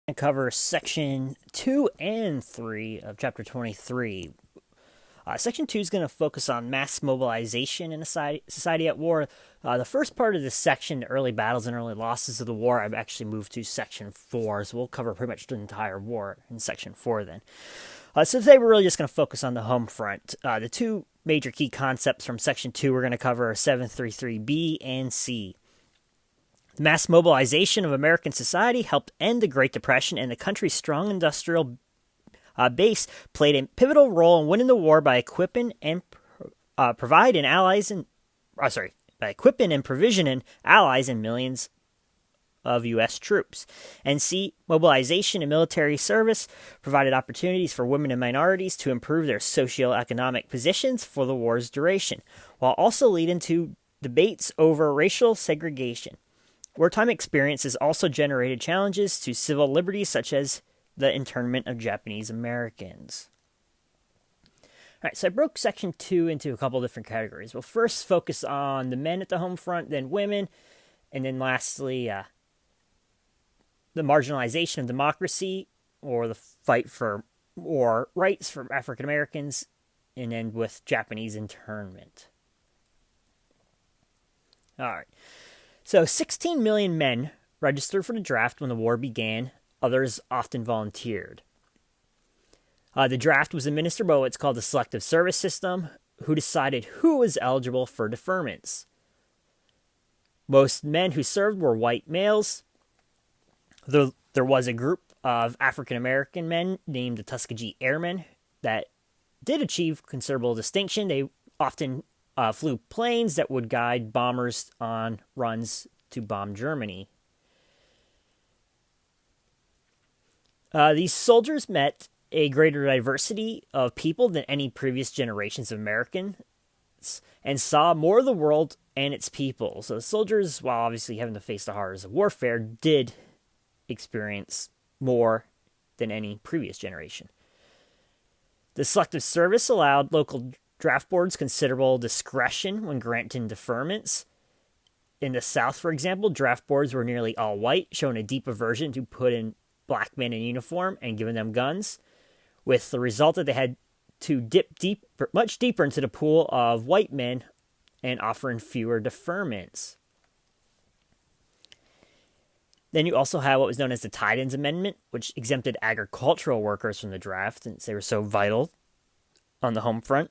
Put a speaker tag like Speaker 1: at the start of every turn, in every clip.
Speaker 1: And cover section 2 and 3 of chapter 23. Section 2 is going to focus on mass mobilization in a society at war. The first part of this section, early battles and early losses of the war, I've actually moved to section 4, so we'll cover pretty much the entire war in section 4 then. So today we're really just going to focus on the home front. The two major key concepts from section 2 we're going to cover are 733B and C. The mass mobilization of American society helped end the Great Depression, and the country's strong industrial base played a pivotal role in winning the war by equipping and provisioning allies and millions of U.S. troops. And C, mobilization and military service provided opportunities for women and minorities to improve their socioeconomic positions for the war's duration, while also leading to debates over racial segregation. Wartime experiences also generated challenges to civil liberties, such as the internment of Japanese Americans. All right, so I broke section 2 into a couple different categories. We'll first focus on the men at the home front, then women, and then lastly, the marginalization of democracy, or the fight for more rights for African Americans, and end with Japanese internment. All right. So 16 million men registered for the draft when the war began. Others often volunteered. The draft was administered by what's called the selective service system, who decided who was eligible for deferments. Most men who served were white males. There was a group of African American men named the Tuskegee Airmen that did achieve considerable distinction. They often flew planes that would guide bombers on runs to bomb Germany. These soldiers met a greater diversity of people than any previous generations of Americans and saw more of the world and its people. So the soldiers, while obviously having to face the horrors of warfare, did experience more than any previous generation. The selective service allowed local draft boards considerable discretion when granting deferments. In the South, for example, draft boards were nearly all white, showing a deep aversion to putting black men in uniform and giving them guns, with the result that they had to dip much deeper into the pool of white men and offering fewer deferments. Then you also have what was known as the Tidings Amendment, which exempted agricultural workers from the draft since they were so vital on the home front.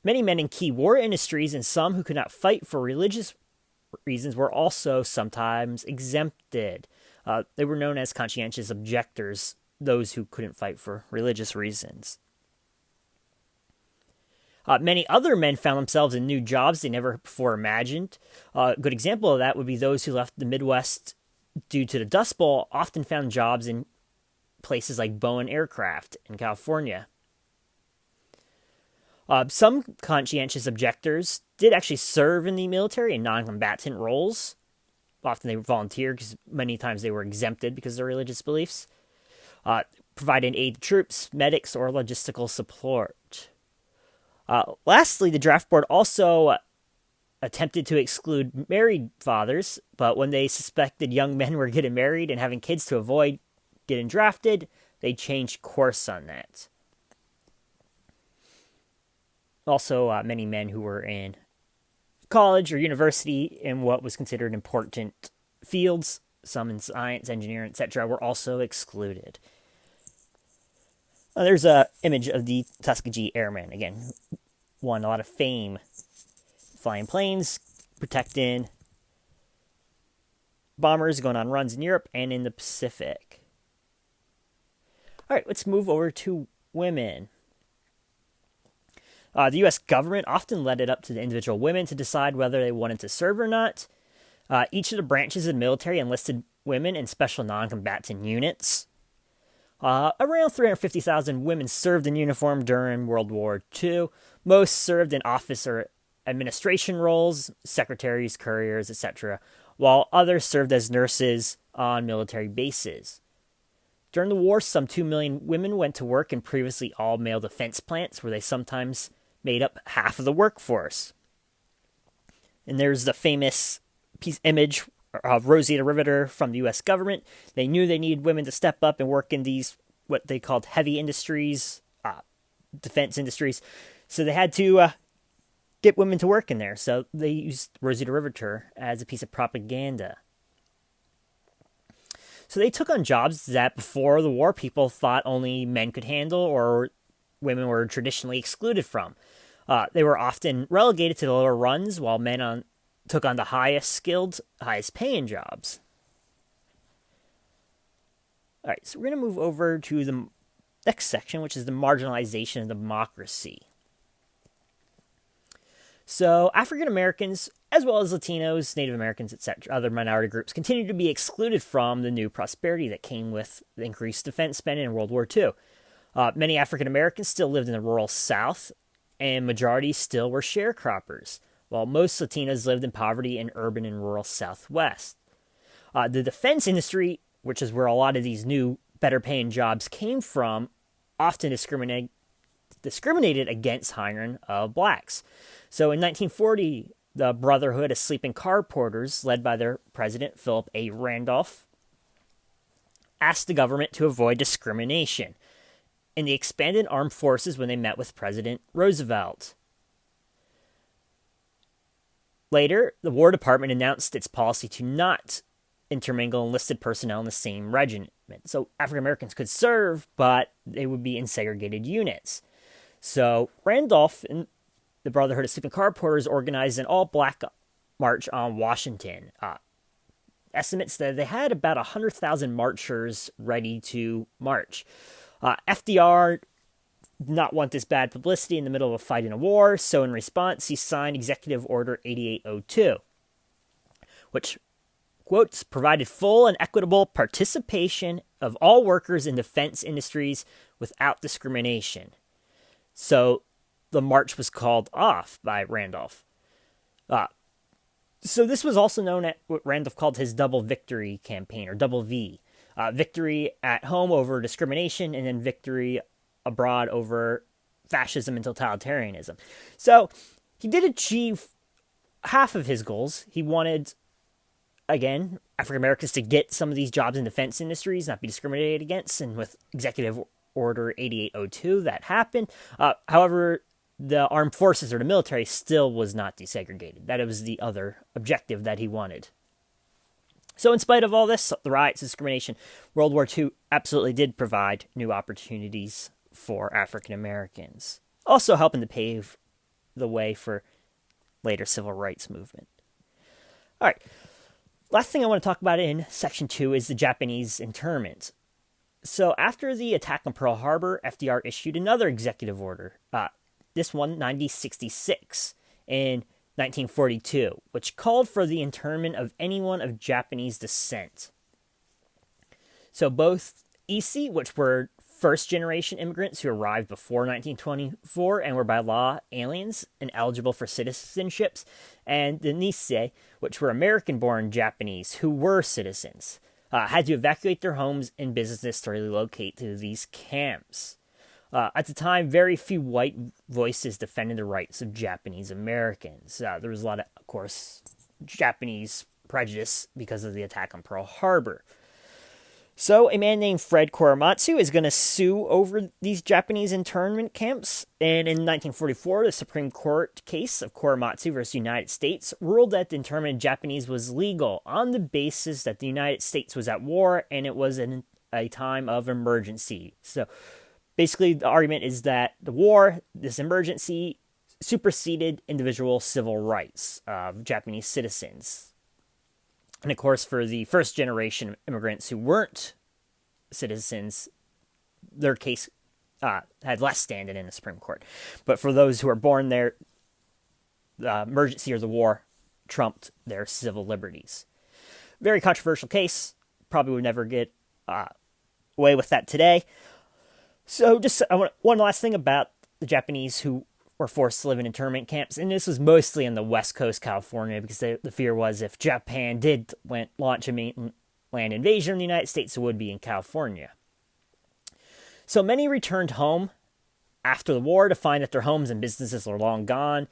Speaker 1: Many men in key war industries and some who could not fight for religious reasons were also sometimes exempted. They were known as conscientious objectors, those who couldn't fight for religious reasons. Many other men found themselves in new jobs they never before imagined. A good example of that would be those who left the Midwest due to the Dust Bowl, often found jobs in places like Boeing Aircraft in California. Some conscientious objectors did actually serve in the military in non-combatant roles. Often they volunteered because many times they were exempted because of their religious beliefs. Providing aid to troops, medics, or logistical support. Lastly, the draft board also attempted to exclude married fathers, but when they suspected young men were getting married and having kids to avoid getting drafted, they changed course on that. Also, many men who were in college or university in what was considered important fields, some in science, engineering, etc., were also excluded. There's an image of the Tuskegee Airmen. Again, won a lot of fame flying planes, protecting bombers, going on runs in Europe and in the Pacific. All right, let's move over to women. The U.S. government often led it up to the individual women to decide whether they wanted to serve or not. Each of the branches of the military enlisted women in special non-combatant units. Around 350,000 women served in uniform during World War II. Most served in office or administration roles, secretaries, couriers, etc., while others served as nurses on military bases. During the war, some 2 million women went to work in previously all-male defense plants, where they sometimes made up half of the workforce. And there's the famous image Rosita Riveter from the U.S. government. They knew they needed women to step up and work in these, what they called heavy industries, defense industries. So they had to get women to work in there. So they used Rosita Riveter as a piece of propaganda. So they took on jobs that before the war people thought only men could handle or women were traditionally excluded from. They were often relegated to the lower runs while men took on the highest skilled, highest paying jobs. All right, so we're going to move over to the next section, which is the marginalization of democracy. So African Americans, as well as Latinos, Native Americans, etc., other minority groups, continued to be excluded from the new prosperity that came with the increased defense spending in World War II. Many African Americans still lived in the rural South, and majority still were sharecroppers, while most Latinos lived in poverty in urban and rural Southwest. The defense industry, which is where a lot of these new, better-paying jobs came from, often discriminated against hiring of blacks. So in 1940, the Brotherhood of Sleeping Car Porters, led by their president, Philip A. Randolph, asked the government to avoid discrimination in the expanded armed forces when they met with President Roosevelt. Later, the War Department announced its policy to not intermingle enlisted personnel in the same regiment. So African Americans could serve, but they would be in segregated units. So Randolph and the Brotherhood of Sleeping Car Porters organized an all-black march on Washington. Estimates that they had about 100,000 marchers ready to march. FDR did not want this bad publicity in the middle of a fight in a war, so in response, he signed Executive Order 8802, which, quotes, provided full and equitable participation of all workers in defense industries without discrimination. So the march was called off by Randolph. So this was also known as what Randolph called his double victory campaign, or double V. Victory at home over discrimination, and then victory abroad over fascism and totalitarianism. So he did achieve half of his goals. He wanted, again, African Americans to get some of these jobs in defense industries, not be discriminated against, and with Executive Order 8802, that happened. However, the armed forces or the military still was not desegregated. That was the other objective that he wanted. So in spite of all this, the riots, discrimination, World War II absolutely did provide new opportunities for African Americans, also helping to pave the way for later civil rights movement. All right, last thing I want to talk about in Section 2 is the Japanese internment. So after the attack on Pearl Harbor, FDR issued another executive order, this one 9066 in 1942, which called for the internment of anyone of Japanese descent. So both Issei, which were first-generation immigrants who arrived before 1924 and were by law aliens and eligible for citizenships, and the Nisei, which were American-born Japanese who were citizens, had to evacuate their homes and businesses to relocate to these camps. At the time, very few white voices defended the rights of Japanese Americans. There was a lot of course, Japanese prejudice because of the attack on Pearl Harbor. So a man named Fred Korematsu is going to sue over these Japanese internment camps. And in 1944, the Supreme Court case of Korematsu versus the United States ruled that the internment of Japanese was legal on the basis that the United States was at war and it was in a time of emergency. So basically, the argument is that the war, this emergency, superseded individual civil rights of Japanese citizens. And of course, for the first generation of immigrants who weren't citizens, their case had less standing in the Supreme Court. But for those who were born there, the emergency or the war trumped their civil liberties. Very controversial case. Probably would never get away with that today. So just one last thing about the Japanese who were forced to live in internment camps, and this was mostly in the West Coast, California, because the fear was if Japan did launch a mainland invasion of the United States, it would be in California. So many returned home after the war to find that their homes and businesses were long gone.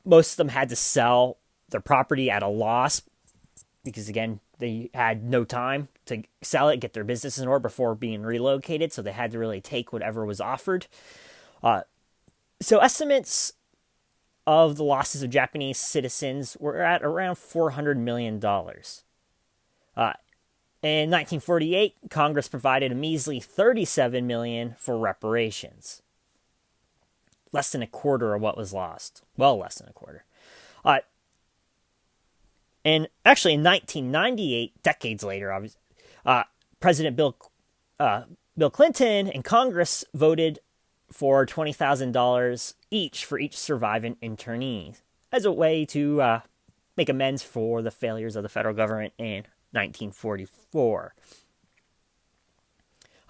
Speaker 1: Most of them had to sell their property at a loss because, again, they had no time to sell it, get their business in order before being relocated, so they had to really take whatever was offered. So estimates of the losses of Japanese citizens were at around $400 million. In 1948, Congress provided a measly $37 million for reparations. Less than a quarter of what was lost. Well, less than a quarter. And actually, in 1998, decades later, President Bill Clinton and Congress voted for $20,000 each for each surviving internee as a way to make amends for the failures of the federal government in 1944.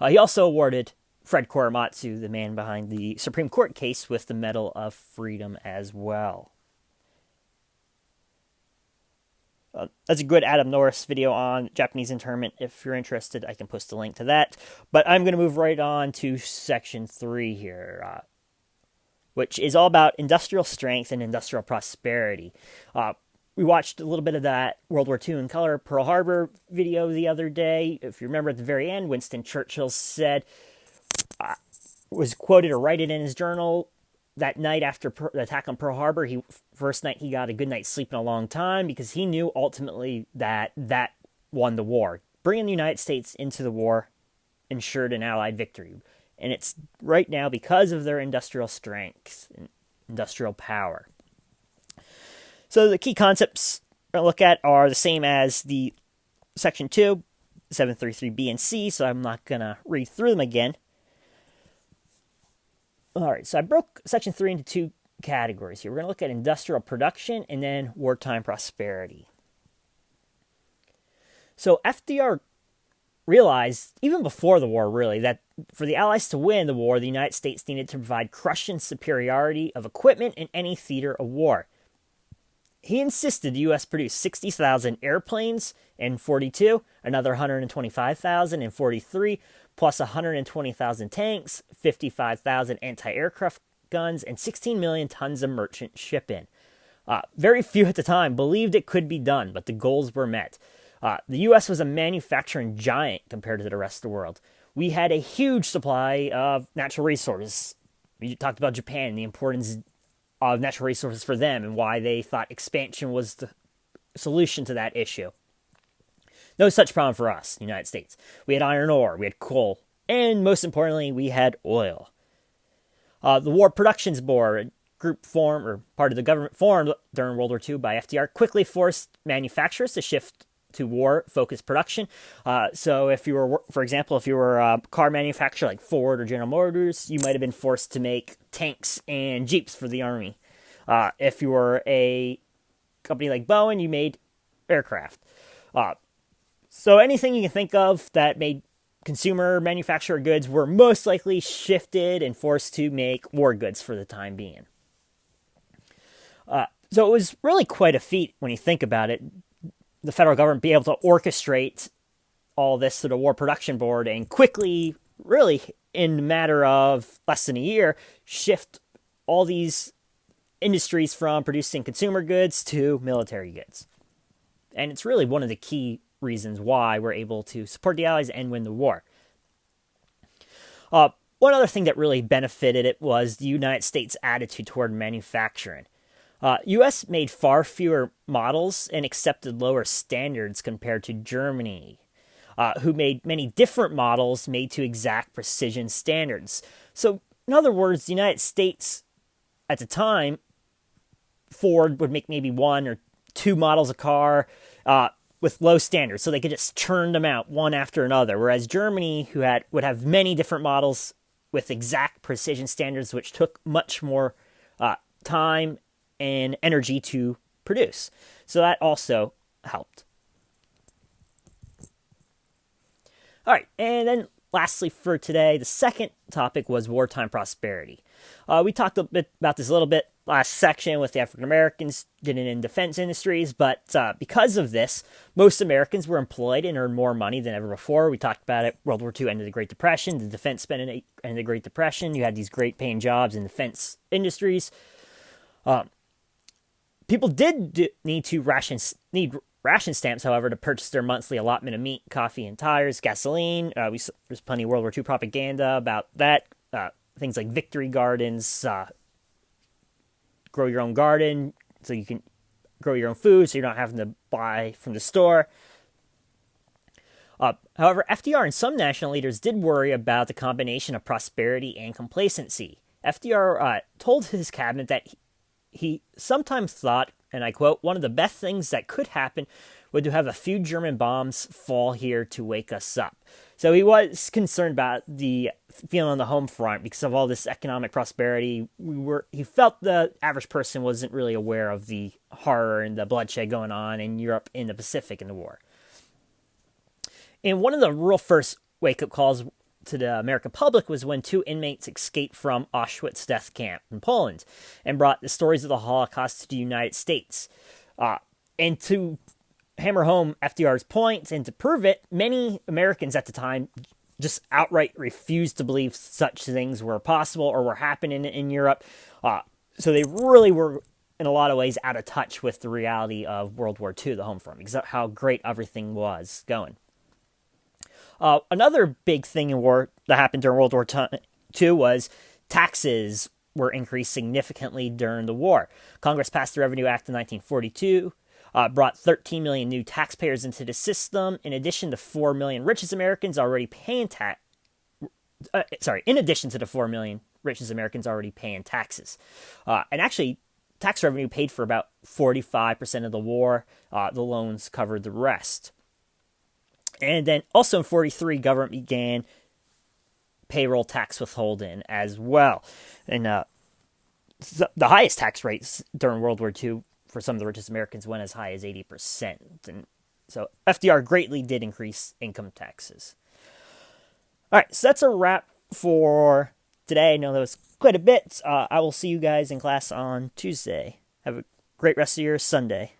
Speaker 1: He also awarded Fred Korematsu, the man behind the Supreme Court case, with the Medal of Freedom as well. That's a good Adam Norris video on Japanese internment. If you're interested, I can post a link to that. But I'm going to move right on to Section 3 here, which is all about industrial strength and industrial prosperity. We watched a little bit of that World War II in color Pearl Harbor video the other day. If you remember at the very end, Winston Churchill said, was quoted or write it in his journal, that night after the attack on Pearl Harbor, first night he got a good night's sleep in a long time, because he knew ultimately that won the war. Bringing the United States into the war ensured an Allied victory. And it's right now because of their industrial strength and industrial power. So the key concepts we're going to look at are the same as the Section 2, 733B and C, so I'm not going to read through them again. All right, so I broke Section 3 into two categories here. We're going to look at industrial production and then wartime prosperity. So FDR realized, even before the war really, that for the Allies to win the war, the United States needed to provide crushing superiority of equipment in any theater of war. He insisted the U.S. produce 60,000 airplanes in 42, another 125,000 in 43, plus 120,000 tanks, 55,000 anti-aircraft guns, and 16 million tons of merchant shipping. Very few at the time believed it could be done, but the goals were met. The U.S. was a manufacturing giant compared to the rest of the world. We had a huge supply of natural resources. We talked about Japan, the importance of natural resources for them, and why they thought expansion was the solution to that issue. No such problem for us, the United States. We had iron ore, we had coal, and most importantly, we had oil. The War Productions Board, a group formed, or part of the government formed during World War II by FDR, quickly forced manufacturers to shift to war-focused production. So if you were, for example, if you were a car manufacturer like Ford or General Motors, you might have been forced to make tanks and Jeeps for the Army. If you were a company like Boeing, you made aircraft. So anything you can think of that made consumer manufacturer goods were most likely shifted and forced to make war goods for the time being. So it was really quite a feat when you think about it. The federal government be able to orchestrate all this to the War Production Board and quickly, really in a matter of less than a year, shift all these industries from producing consumer goods to military goods. And it's really one of the key reasons why we're able to support the Allies and win the war. One other thing that really benefited it was the United States' attitude toward manufacturing. U.S. made far fewer models and accepted lower standards compared to Germany, who made many different models made to exact precision standards. So, in other words, the United States, at the time, Ford would make maybe one or two models of car with low standards, so they could just churn them out one after another, whereas Germany, would have many different models with exact precision standards, which took much more time and energy to produce. So that also helped. All right, and then lastly for today, the second topic was wartime prosperity. We talked a bit about this a little bit last section with the African Americans did it in defense industries, but because of this, most Americans were employed and earned more money than ever before. We talked about it. World War II ended the Great Depression. The defense spending ended the Great Depression. You had these great paying jobs in defense industries. People did need ration stamps, however, to purchase their monthly allotment of meat, coffee, and tires, gasoline. There's plenty of World War II propaganda about that. Things like victory gardens, grow your own garden so you can grow your own food so you're not having to buy from the store. However, FDR and some national leaders did worry about the combination of prosperity and complacency. FDR told his cabinet that he sometimes thought, and I quote, one of the best things that could happen would to have a few German bombs fall here to wake us up. So he was concerned about the feeling on the home front because of all this economic prosperity. He felt the average person wasn't really aware of the horror and the bloodshed going on in Europe and the Pacific in the war. And one of the real first wake-up calls to the American public was when 2 inmates escaped from Auschwitz death camp in Poland and brought the stories of the Holocaust to the United States. And to hammer home FDR's point and to prove it, many Americans at the time just outright refused to believe such things were possible or were happening in Europe. So they really were, in a lot of ways, out of touch with the reality of World War II, the home front, because of how great everything was going. Another big thing in war that happened during World War II was taxes were increased significantly during the war. Congress passed the Revenue Act in 1942, brought 13 million new taxpayers into the system, in addition to 4 million richest Americans already paying in addition to the 4 million richest Americans already paying taxes. And actually, tax revenue paid for about 45% of the war. The loans covered the rest. And then also in 1943, government began payroll tax withholding as well. And the highest tax rates during World War II for some of the richest Americans went as high as 80%. And so FDR greatly did increase income taxes. All right, so that's a wrap for today. I know that was quite a bit. I will see you guys in class on Tuesday. Have a great rest of your Sunday.